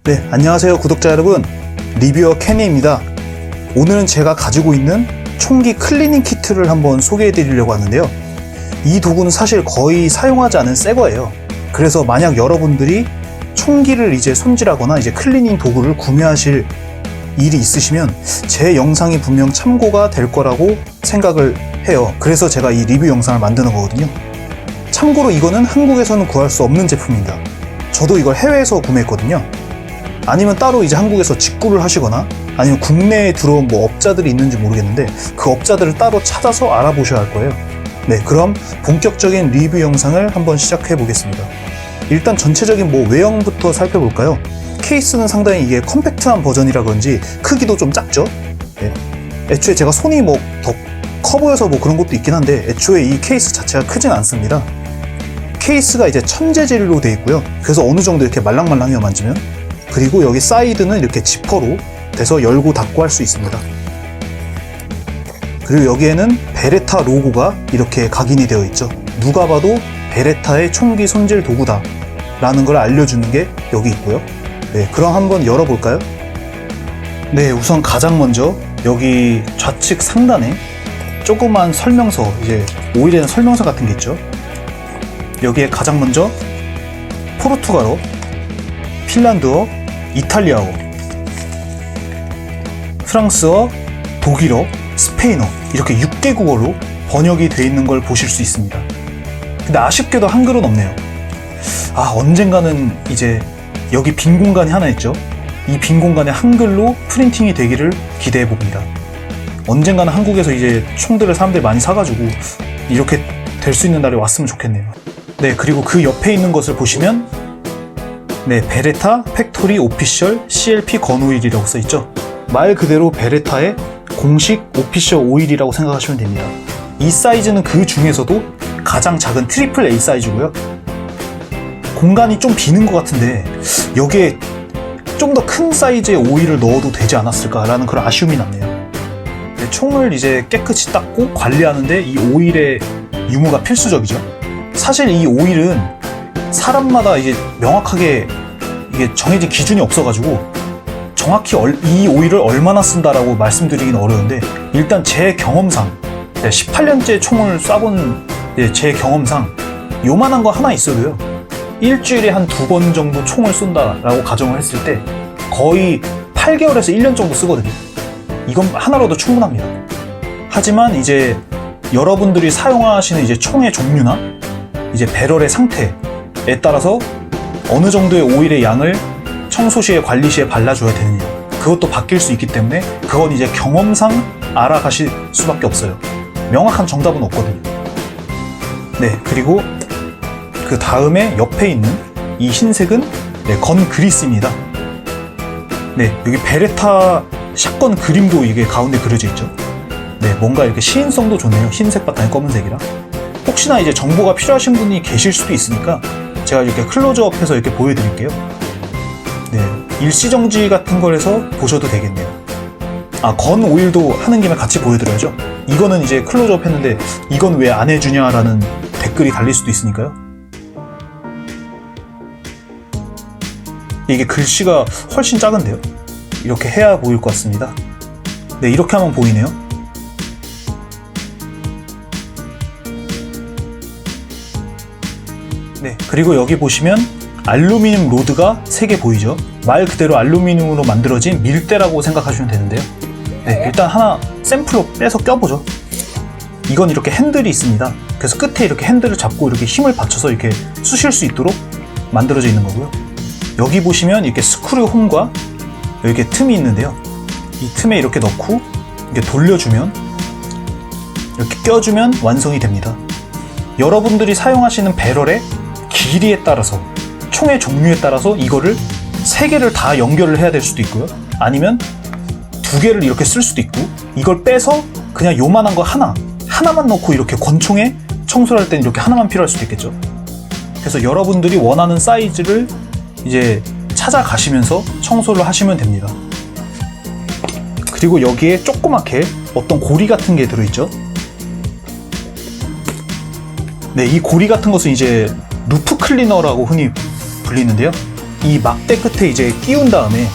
네, 안녕하세요 구독자 여러분, 리뷰어 케니입니다. 오늘은 제가 가지고 있는 총기 클리닝 키트를 한번 소개해 드리려고 하는데요. 이 도구는 사실 거의 사용하지 않은 새 거예요. 그래서 만약 여러분들이 총기를 이제 손질하거나 이제 클리닝 도구를 구매하실 일이 있으시면 제 영상이 분명 참고가 될 거라고 생각을 해요. 그래서 제가 이 리뷰 영상을 만드는 거거든요. 참고로 이거는 한국에서는 구할 수 없는 제품입니다. 저도 이걸 해외에서 구매했거든요. 아니면 따로 이제 한국에서 직구를 하시거나 아니면 국내에 들어온 뭐 업자들이 있는지 모르겠는데 그 업자들을 따로 찾아서 알아보셔야 할 거예요. 네, 그럼 본격적인 리뷰 영상을 한번 시작해 보겠습니다. 일단 전체적인 뭐 외형부터 살펴볼까요? 케이스는 상당히 이게 컴팩트한 버전이라 그런지 크기도 좀 작죠? 네. 애초에 제가 손이 뭐 더 커 보여서 뭐 그런 것도 있긴 한데 애초에 이 케이스 자체가 크진 않습니다. 케이스가 이제 천재질로 되어 있고요. 그래서 어느 정도 이렇게 말랑말랑해요, 만지면. 그리고 여기 사이드는 이렇게 지퍼로 돼서 열고 닫고 할 수 있습니다. 그리고 여기에는 베레타 로고가 이렇게 각인이 되어 있죠. 누가 봐도 베레타의 총기 손질 도구다 라는 걸 알려주는 게 여기 있고요. 네, 그럼 한번 열어볼까요? 네, 우선 가장 먼저 여기 좌측 상단에 조그만 설명서, 이제 오일에는 설명서 같은 게 있죠. 여기에 가장 먼저 포르투갈어, 핀란드어, 이탈리아어, 프랑스어, 독일어, 스페인어 이렇게 6개국어로 번역이 되어 있는 걸 보실 수 있습니다. 근데 아쉽게도 한글은 없네요. 언젠가는 이제 여기 빈 공간이 하나 있죠. 이 빈 공간에 한글로 프린팅이 되기를 기대해 봅니다. 언젠가는 한국에서 이제 총들을 사람들이 많이 사가지고 이렇게 될 수 있는 날이 왔으면 좋겠네요. 네, 그리고 그 옆에 있는 것을 보시면 네, 베레타 팩토리 오피셜 CLP 건오일이라고 써있죠. 말 그대로 베레타의 공식 오피셜 오일이라고 생각하시면 됩니다. 이 사이즈는 그 중에서도 가장 작은 트리플 A 사이즈고요. 공간이 좀 비는 것 같은데 여기에 좀 더 큰 사이즈의 오일을 넣어도 되지 않았을까라는 그런 아쉬움이 남네요. 네, 총을 이제 깨끗이 닦고 관리하는데 이 오일의 유무가 필수적이죠. 사실 이 오일은 사람마다 이게 명확하게 이게 정해진 기준이 없어가지고 정확히 이 오일을 얼마나 쓴다라고 말씀드리긴 어려운데, 일단 제 경험상 18년째 총을 쏴본 제 경험상 요만한 거 하나 있어도요 일주일에 한 2번 정도 총을 쏜다라고 가정을 했을 때 거의 8개월에서 1년 정도 쓰거든요. 이건 하나로도 충분합니다. 하지만 이제 여러분들이 사용하시는 이제 총의 종류나 이제 배럴의 상태에 따라서 어느 정도의 오일의 양을 청소 시에 관리 시에 발라줘야 되느냐, 그것도 바뀔 수 있기 때문에 그건 이제 경험상 알아가실 수밖에 없어요. 명확한 정답은 없거든요. 네, 그리고 그 다음에 옆에 있는 이 흰색은 건 그리스입니다. 네, 여기 베레타 샷건 그림도 이게 가운데 그려져 있죠. 네, 뭔가 이렇게 시인성도 좋네요. 흰색 바탕에 검은색이라. 혹시나 이제 정보가 필요하신 분이 계실 수도 있으니까 제가 이렇게 클로즈업해서 이렇게 보여드릴게요. 네, 일시정지 같은 거에서 보셔도 되겠네요. 건 오일도 하는 김에 같이 보여드려야죠. 이거는 이제 클로즈업 했는데 이건 왜 안 해주냐라는 댓글이 달릴 수도 있으니까요. 이게 글씨가 훨씬 작은데요. 이렇게 해야 보일 것 같습니다. 네, 이렇게 하면 보이네요. 네, 그리고 여기 보시면 알루미늄 로드가 3개 보이죠? 말 그대로 알루미늄으로 만들어진 밀대라고 생각하시면 되는데요. 네, 일단 하나 샘플로 빼서 껴보죠. 이건 이렇게 핸들이 있습니다. 그래서 끝에 이렇게 핸들을 잡고 이렇게 힘을 받쳐서 이렇게 쑤실 수 있도록 만들어져 있는 거고요. 여기 보시면 이렇게 스크류 홈과 이렇게 틈이 있는데요. 이 틈에 이렇게 넣고 이렇게 돌려주면, 이렇게 껴주면 완성이 됩니다. 여러분들이 사용하시는 배럴의 길이에 따라서, 총의 종류에 따라서 이거를 3개를 다 연결을 해야 될 수도 있고요. 아니면 2개를 이렇게 쓸 수도 있고, 이걸 빼서 그냥 요만한 거 하나만 넣고 이렇게 권총에 청소를 할 때는 이렇게 하나만 필요할 수도 있겠죠. 그래서 여러분들이 원하는 사이즈를 이제 찾아가시면서 청소를 하시면 됩니다. 그리고 여기에 조그맣게 어떤 고리 같은 게 들어있죠. 네, 이 고리 같은 것은 이제 루프 클리너라고 흔히 불리는데요. 이 막대 끝에 이제 끼운 다음에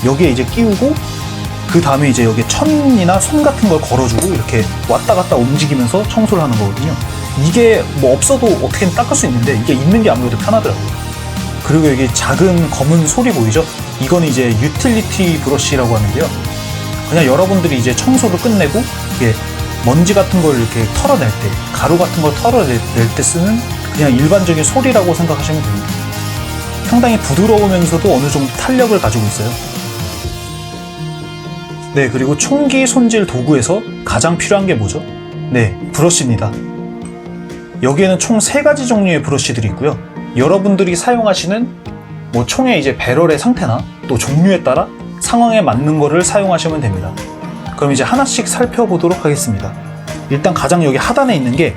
여기에 이제 끼우고 그 다음에 이제 여기 천이나 손 같은 걸 걸어주고 이렇게 왔다 갔다 움직이면서 청소를 하는 거거든요. 이게 뭐 없어도 어떻게든 닦을 수 있는데 이게 있는 게 아무래도 편하더라고요. 그리고 여기 작은 검은 솔이 보이죠? 이건 이제 유틸리티 브러쉬라고 하는데요. 그냥 여러분들이 이제 청소를 끝내고 이게 먼지 같은 걸 이렇게 털어낼 때, 가루 같은 걸 털어낼 때 쓰는 그냥 일반적인 솔이라고 생각하시면 됩니다. 상당히 부드러우면서도 어느 정도 탄력을 가지고 있어요. 네, 그리고 총기 손질 도구에서 가장 필요한 게 뭐죠? 네, 브러쉬입니다. 여기에는 총 3가지 종류의 브러쉬들이 있고요. 여러분들이 사용하시는 뭐 총의 이제 배럴의 상태나 또 종류에 따라 상황에 맞는 거를 사용하시면 됩니다. 그럼 이제 하나씩 살펴보도록 하겠습니다. 일단 가장 여기 하단에 있는 게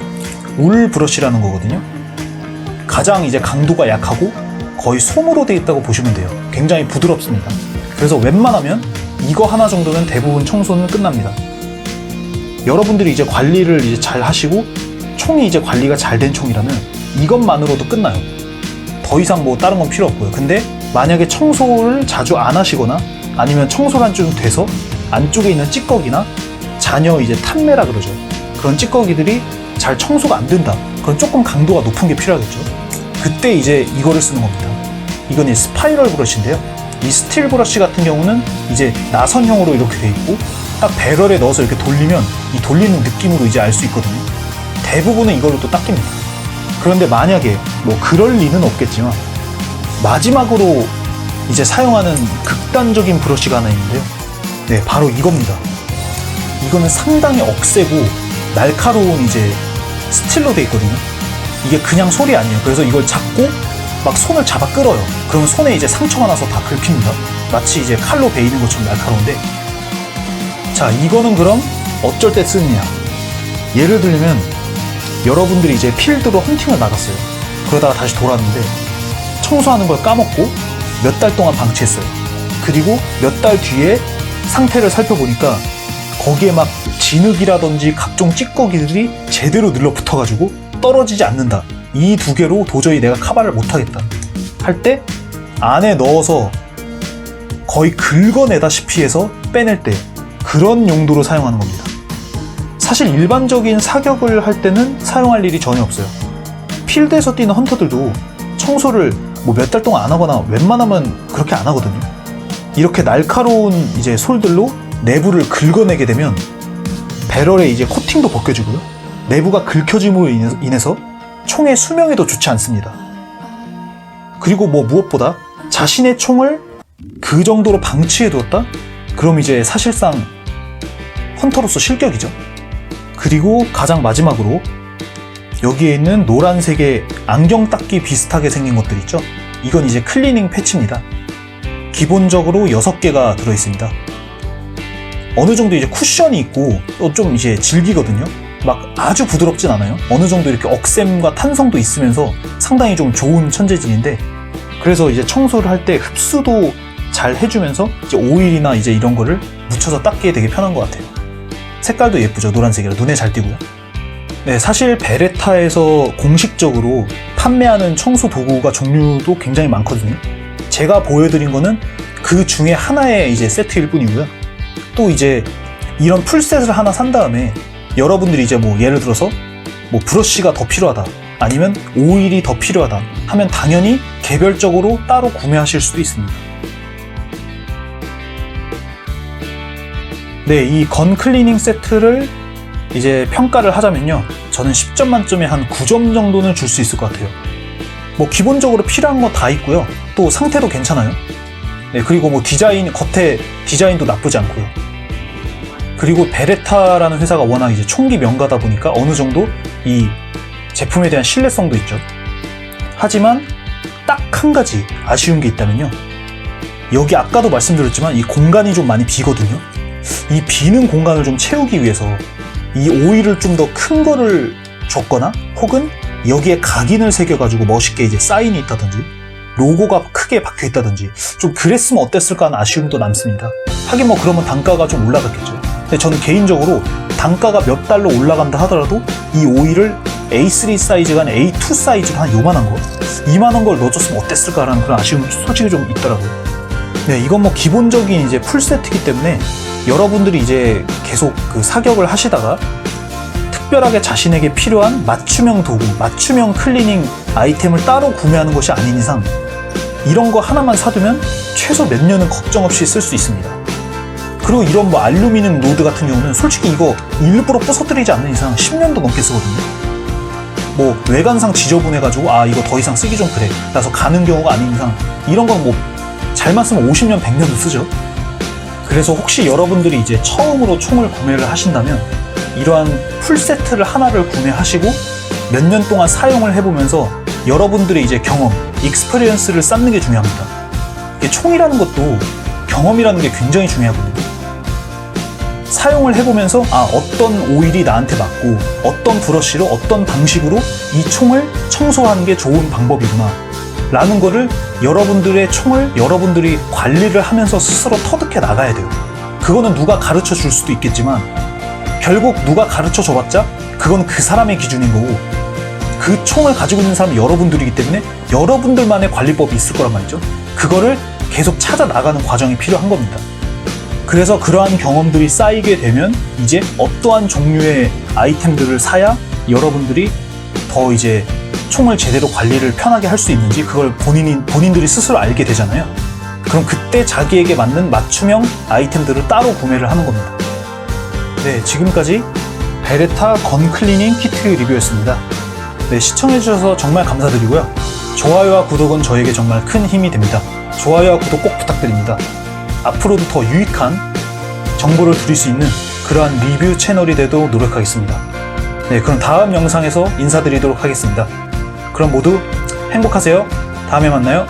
울 브러쉬라는 거거든요. 가장 이제 강도가 약하고 거의 솜으로 되어 있다고 보시면 돼요. 굉장히 부드럽습니다. 그래서 웬만하면 이거 하나 정도는 대부분 청소는 끝납니다. 여러분들이 이제 관리를 이제 잘 하시고 총이 이제 관리가 잘 된 총이라면 이것만으로도 끝나요. 더 이상 뭐 다른 건 필요 없고요. 근데 만약에 청소를 자주 안 하시거나 아니면 청소가 좀 돼서 안쪽에 있는 찌꺼기나 잔여 이제 탄매라 그러죠. 그런 찌꺼기들이 잘 청소가 안 된다. 그럼 조금 강도가 높은 게 필요하겠죠. 그때 이제 이거를 쓰는 겁니다. 이건 이 스파이럴 브러쉬인데요. 이 스틸 브러쉬 같은 경우는 이제 나선형으로 이렇게 돼 있고 딱 배럴에 넣어서 이렇게 돌리면 이 돌리는 느낌으로 이제 알 수 있거든요. 대부분은 이걸로 또 닦입니다. 그런데 만약에 뭐 그럴 리는 없겠지만 마지막으로 이제 사용하는 극단적인 브러쉬가 하나 있는데요. 네, 바로 이겁니다. 이거는 상당히 억세고 날카로운 이제 스틸로 돼 있거든요. 이게 그냥 솔이 아니에요. 그래서 이걸 잡고 막 손을 잡아 끌어요. 그러면 손에 이제 상처가 나서 다 긁힙니다. 마치 이제 칼로 베이는 것처럼 날카로운데, 자, 이거는 그럼 어쩔 때 쓰느냐? 예를 들면 여러분들이 이제 필드로 헌팅을 나갔어요. 그러다가 다시 돌아왔는데 청소하는 걸 까먹고 몇 달 동안 방치했어요. 그리고 몇 달 뒤에 상태를 살펴보니까 거기에 막 진흙이라든지 각종 찌꺼기들이 제대로 늘러붙어가지고 떨어지지 않는다. 이 2개로 도저히 내가 카바를 못하겠다 할 때 안에 넣어서 거의 긁어내다시피 해서 빼낼 때 그런 용도로 사용하는 겁니다. 사실 일반적인 사격을 할 때는 사용할 일이 전혀 없어요. 필드에서 뛰는 헌터들도 청소를 뭐 몇 달 동안 안 하거나 웬만하면 그렇게 안 하거든요. 이렇게 날카로운 이제 솔들로 내부를 긁어내게 되면 배럴의 이제 코팅도 벗겨지고요. 내부가 긁혀짐으로 인해서 총의 수명에도 좋지 않습니다. 그리고 뭐 무엇보다 자신의 총을 그 정도로 방치해 두었다? 그럼 이제 사실상 헌터로서 실격이죠. 그리고 가장 마지막으로 여기에 있는 노란색의 안경 닦기 비슷하게 생긴 것들 있죠? 이건 이제 클리닝 패치입니다. 기본적으로 6개가 들어있습니다. 어느 정도 이제 쿠션이 있고 또 좀 이제 질기거든요. 막 아주 부드럽진 않아요. 어느 정도 이렇게 억셈과 탄성도 있으면서 상당히 좀 좋은 천재질인데, 그래서 이제 청소를 할 때 흡수도 잘 해주면서 이제 오일이나 이제 이런 거를 묻혀서 닦기에 되게 편한 것 같아요. 색깔도 예쁘죠. 노란색이라 눈에 잘 띄고요. 네, 사실 베레타에서 공식적으로 판매하는 청소 도구가 종류도 굉장히 많거든요. 제가 보여드린 거는 그 중에 하나의 이제 세트일 뿐이고요. 또 이제 이런 풀셋을 하나 산 다음에 여러분들이 이제 뭐 예를 들어서 뭐 브러쉬가 더 필요하다, 아니면 오일이 더 필요하다 하면 당연히 개별적으로 따로 구매하실 수도 있습니다. 네, 이 건 클리닝 세트를 이제 평가를 하자면요, 저는 10점 만점에 한 9점 정도는 줄 수 있을 것 같아요. 뭐 기본적으로 필요한 거 다 있고요. 또 상태도 괜찮아요. 네, 그리고 뭐 겉에 디자인도 나쁘지 않고요. 그리고 베레타라는 회사가 워낙 이제 총기 명가다 보니까 어느 정도 이 제품에 대한 신뢰성도 있죠. 하지만 딱 한 가지 아쉬운 게 있다면요, 여기 아까도 말씀드렸지만 이 공간이 좀 많이 비거든요. 이 비는 공간을 좀 채우기 위해서 이 오일을 좀 더 큰 거를 줬거나 혹은 여기에 각인을 새겨가지고 멋있게 이제 사인이 있다든지 로고가 크게 박혀 있다든지 좀 그랬으면 어땠을까 하는 아쉬움도 남습니다. 하긴 뭐 그러면 단가가 좀 올라갔겠죠. 근데 저는 개인적으로 단가가 몇 달러 올라간다 하더라도 이 오일을 A3 사이즈가 아니라 A2 사이즈로 한 요만한 거, 이만한 걸 넣어줬으면 어땠을까라는 그런 아쉬움이 솔직히 좀 있더라고요. 네, 이건 뭐 기본적인 이제 풀 세트이기 때문에 여러분들이 이제 계속 그 사격을 하시다가 특별하게 자신에게 필요한 맞춤형 도구, 맞춤형 클리닝 아이템을 따로 구매하는 것이 아닌 이상 이런 거 하나만 사두면 최소 몇 년은 걱정 없이 쓸 수 있습니다. 그리고 이런 뭐 알루미늄 로드 같은 경우는 솔직히 이거 일부러 부서뜨리지 않는 이상 10년도 넘게 쓰거든요. 뭐 외관상 지저분해가지고 아 이거 더 이상 쓰기 좀 그래 라서 가는 경우가 아닌 이상 이런 건 뭐 잘만 쓰면 50년, 100년도 쓰죠. 그래서 혹시 여러분들이 이제 처음으로 총을 구매를 하신다면 이러한 풀 세트를 하나를 구매하시고 몇 년 동안 사용을 해보면서 여러분들의 이제 경험, 익스피리언스를 쌓는 게 중요합니다. 이게 총이라는 것도 경험이라는 게 굉장히 중요하거든요. 사용을 해보면서 아 어떤 오일이 나한테 맞고 어떤 브러쉬로 어떤 방식으로 이 총을 청소하는 게 좋은 방법이구나 라는 거를 여러분들의 총을 여러분들이 관리를 하면서 스스로 터득해 나가야 돼요. 그거는 누가 가르쳐 줄 수도 있겠지만 결국 누가 가르쳐 줘봤자 그건 그 사람의 기준인 거고 그 총을 가지고 있는 사람이 여러분들이기 때문에 여러분들만의 관리법이 있을 거란 말이죠. 그거를 계속 찾아 나가는 과정이 필요한 겁니다. 그래서 그러한 경험들이 쌓이게 되면 이제 어떠한 종류의 아이템들을 사야 여러분들이 더 이제 총을 제대로 관리를 편하게 할 수 있는지 그걸 본인들이 스스로 알게 되잖아요. 그럼 그때 자기에게 맞는 맞춤형 아이템들을 따로 구매를 하는 겁니다. 네, 지금까지 베레타 건 클리닝 키트 리뷰였습니다. 네, 시청해주셔서 정말 감사드리고요. 좋아요와 구독은 저에게 정말 큰 힘이 됩니다. 좋아요와 구독 꼭 부탁드립니다. 앞으로도 더 유익한 정보를 드릴 수 있는 그러한 리뷰 채널이 되도록 노력하겠습니다. 네, 그럼 다음 영상에서 인사드리도록 하겠습니다. 그럼 모두 행복하세요. 다음에 만나요.